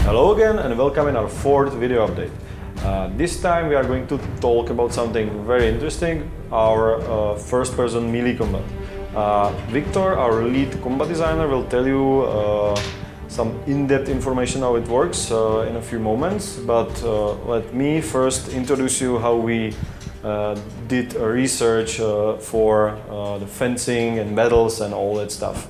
Hello again and welcome in our fourth video update. This time we are going to talk about something very interesting, our first-person melee combat. Victor, our lead combat designer, will tell you some in-depth information how it works in a few moments, but let me first introduce you how we did a research for the fencing and battles and all that stuff.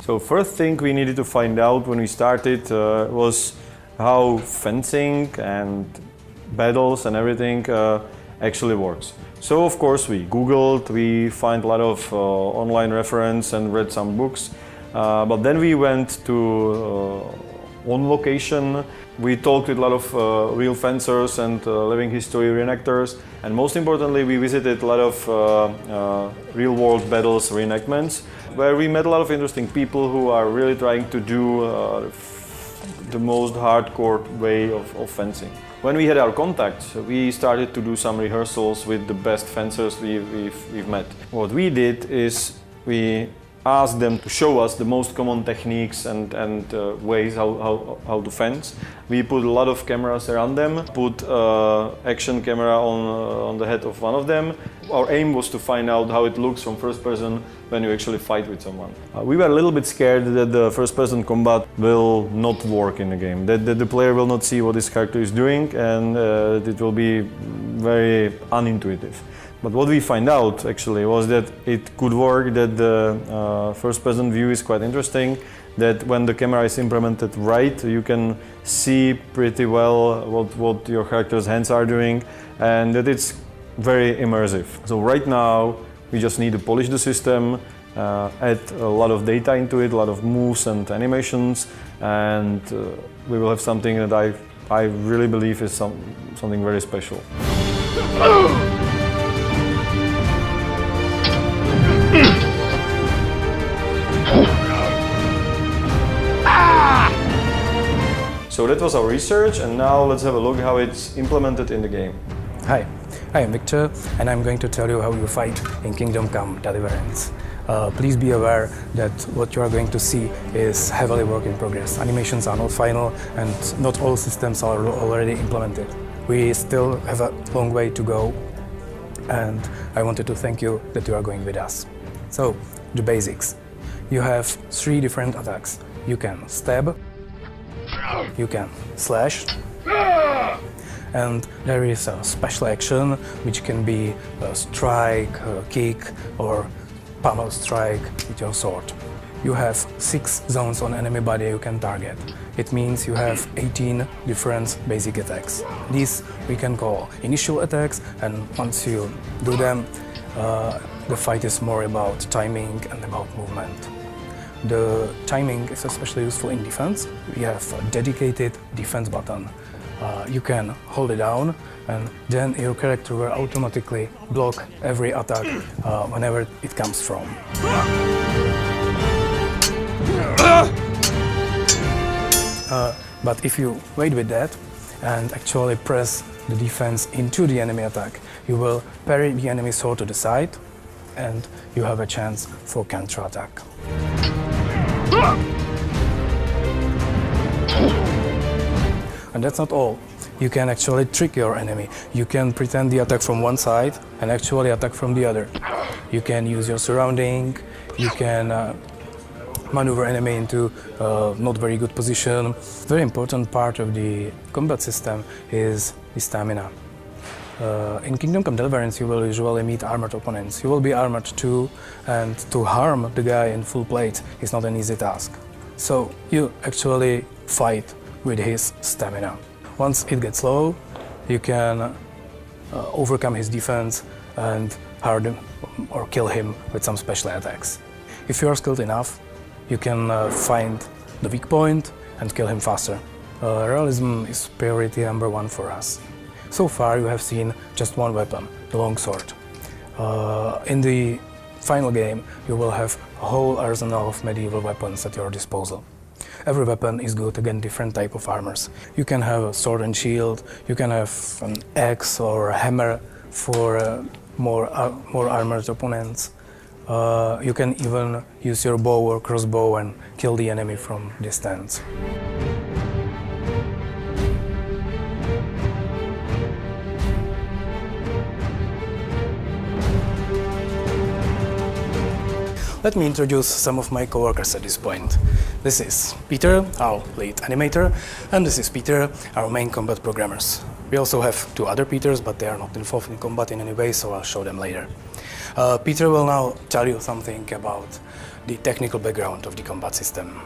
So first thing we needed to find out when we started was how fencing and battles and everything actually works. So of course we Googled, we find a lot of online reference and read some books, but then we went to on location. We talked with a lot of real fencers and living history reenactors, and most importantly we visited a lot of real world battles reenactments, where we met a lot of interesting people who are really trying to do the most hardcore way of fencing. When we had our contacts, we started to do some rehearsals with the best fencers we've met. What we did is we asked them to show us the most common techniques and ways how to fence. We put a lot of cameras around them, put action camera on the head of one of them. Our aim was to find out how it looks from first person when you actually fight with someone. We were a little bit scared that the first person combat will not work in the game, that the player will not see what this character is doing, and it will be very unintuitive. But what we find out actually was that it could work, that the first-person view is quite interesting, that when the camera is implemented right, you can see pretty well what your character's hands are doing, and that it's very immersive. So right now, we just need to polish the system, add a lot of data into it, a lot of moves and animations, and we will have something that I really believe is something very special. So that was our research, and now let's have a look how it's implemented in the game. Hi, I am Victor, and I'm going to tell you how you fight in Kingdom Come Deliverance. Please be aware that what you are going to see is heavily work in progress. Animations are not final, and not all systems are already implemented. We still have a long way to go, and I wanted to thank you that you are going with us. So, the basics. You have 3 different attacks. You can stab, you can slash, and there is a special action which can be a strike, a kick, or pummel strike with your sword. You have 6 zones on enemy body you can target. It means you have 18 different basic attacks. These we can call initial attacks, and once you do them, the fight is more about timing and about movement. The timing is especially useful in defense. We have a dedicated defense button. You can hold it down, and then your character will automatically block every attack whenever it comes from. But if you wait with that and actually press the defense into the enemy attack, you will parry the enemy sword to the side, and you have a chance for counter-attack. And that's not all. You can actually trick your enemy. You can pretend the attack from one side and actually attack from the other. You can use your surrounding, you can maneuver enemy into not very good position. Very important part of the combat system is the stamina. In Kingdom Come Deliverance you will usually meet armored opponents. You will be armored too, and to harm the guy in full plate is not an easy task. So you actually fight with his stamina. Once it gets low, you can overcome his defense and hurt him or kill him with some special attacks. If you are skilled enough, you can find the weak point and kill him faster. Realism is priority number 1 for us. So far you have seen just one weapon, the longsword. In the final game you will have a whole arsenal of medieval weapons at your disposal. Every weapon is good against different type of armors. You can have a sword and shield, you can have an axe or a hammer for more armored opponents. You can even use your bow or crossbow and kill the enemy from distance. Let me introduce some of my coworkers at this point. This is Peter, our lead animator, and this is Peter, our main combat programmers. We also have two other Peters, but they are not involved in combat in any way, so I'll show them later. Peter will now tell you something about the technical background of the combat system.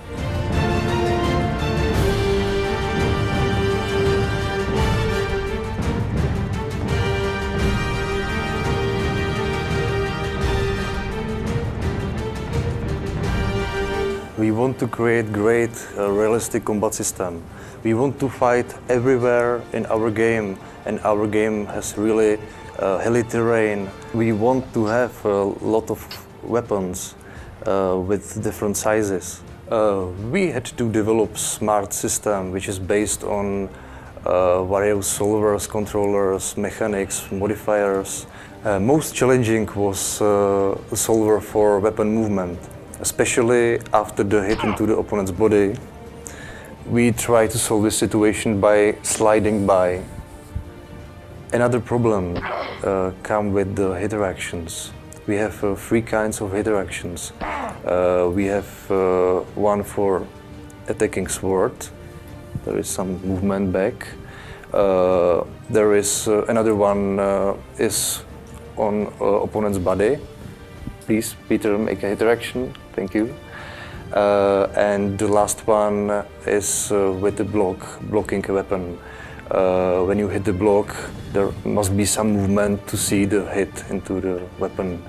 We want to create great, realistic combat system. We want to fight everywhere in our game, and our game has really hilly terrain. We want to have a lot of weapons with different sizes. We had to develop smart system which is based on various solvers, controllers, mechanics, modifiers. Most challenging was the solver for weapon movement. Especially after the hit into the opponent's body. We try to solve this situation by sliding by. Another problem comes with the hitter actions. We have three kinds of hitter actions. We have one for attacking sword. There is some movement back. There is another one is on opponent's body. Please, Peter, make a hitter action. Thank you. And the last one is with the blocking a weapon. When you hit the block, there must be some movement to see the hit into the weapon.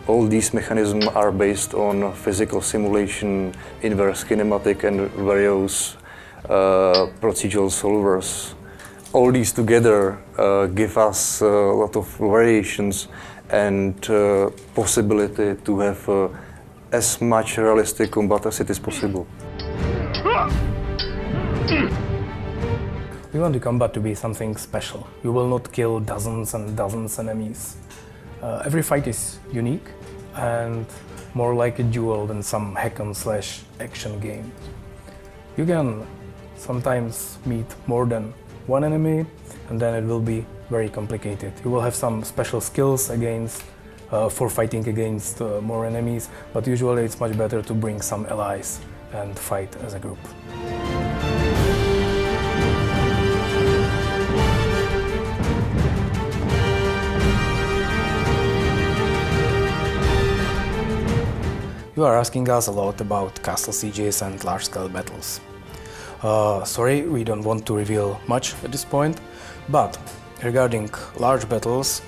All these mechanisms are based on physical simulation, inverse kinematic, and various procedural solvers. All these together give us a lot of variations and possibility to have as much realistic combat as it is possible. We want the combat to be something special. You will not kill dozens and dozens of enemies. Every fight is unique and more like a duel than some hack-and-slash action game. You can sometimes meet more than one enemy, and then it will be very complicated. You will have some special skills for fighting against more enemies, but usually it's much better to bring some allies and fight as a group. You are asking us a lot about castle sieges and large-scale battles. Sorry, we don't want to reveal much at this point, but regarding large battles,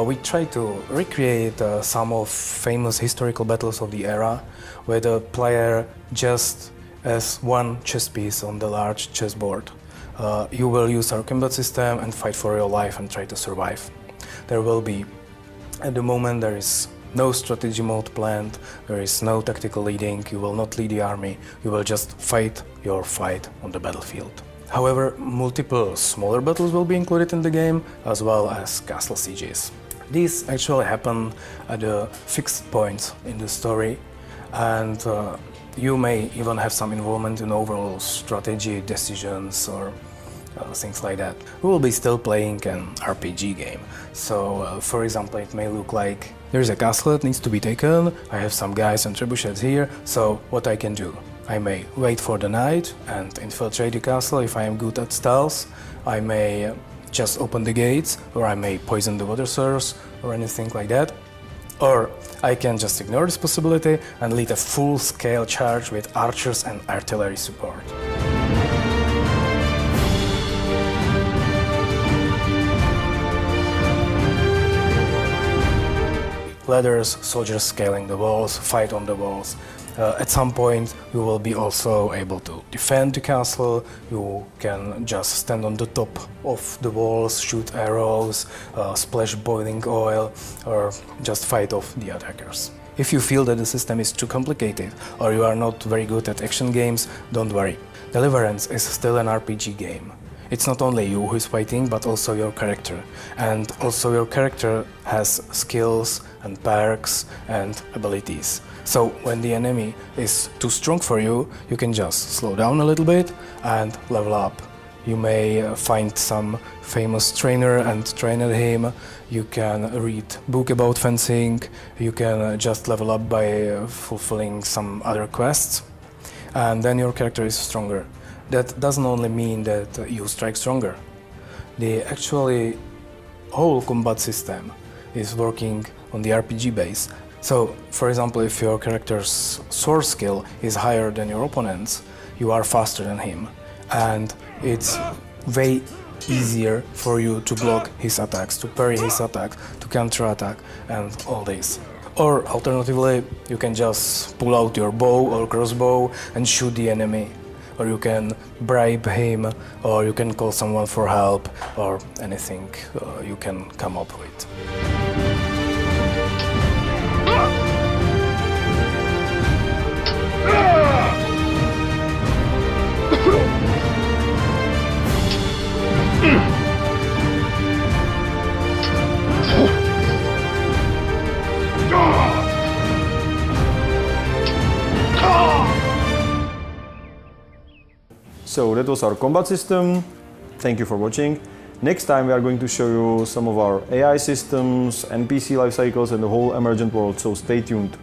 we try to recreate some of famous historical battles of the era, where the player just as one chess piece on the large chessboard. You will use our combat system and fight for your life and try to survive. There will be, at the moment, there is no strategy mode planned, there is no tactical leading, you will not lead the army, you will just fight your fight on the battlefield. However, multiple smaller battles will be included in the game, as well as castle sieges. These actually happen at fixed points in the story, and you may even have some involvement in overall strategy decisions or things like that. We will be still playing an RPG game. So, for example, it may look like there's a castle that needs to be taken, I have some guys and trebuchets here, so what I can do? I may wait for the night and infiltrate the castle if I am good at stealth. I may just open the gates, or I may poison the water source, or anything like that. Or I can just ignore this possibility and lead a full-scale charge with archers and artillery support. Ladders, soldiers scaling the walls, fight on the walls. At some point you will be also able to defend the castle. You can just stand on the top of the walls, shoot arrows, splash boiling oil, or just fight off the attackers. If you feel that the system is too complicated or you are not very good at action games, don't worry. Deliverance is still an RPG game. It's not only you who is fighting, but also your character. And also your character has skills and perks and abilities. So when the enemy is too strong for you, you can just slow down a little bit and level up. You may find some famous trainer and train at him. You can read book about fencing. You can just level up by fulfilling some other quests. And then your character is stronger. That doesn't only mean that you strike stronger. The actually whole combat system is working on the RPG base. So, for example, if your character's sword skill is higher than your opponent's, you are faster than him. And it's way easier for you to block his attacks, to parry his attack, to counter-attack, and all this. Or alternatively, you can just pull out your bow or crossbow and shoot the enemy. Or you can bribe him, or you can call someone for help, or anything you can come up with. So that was our combat system. Thank you for watching. Next time we are going to show you some of our AI systems, NPC life cycles and the whole emergent world, so stay tuned.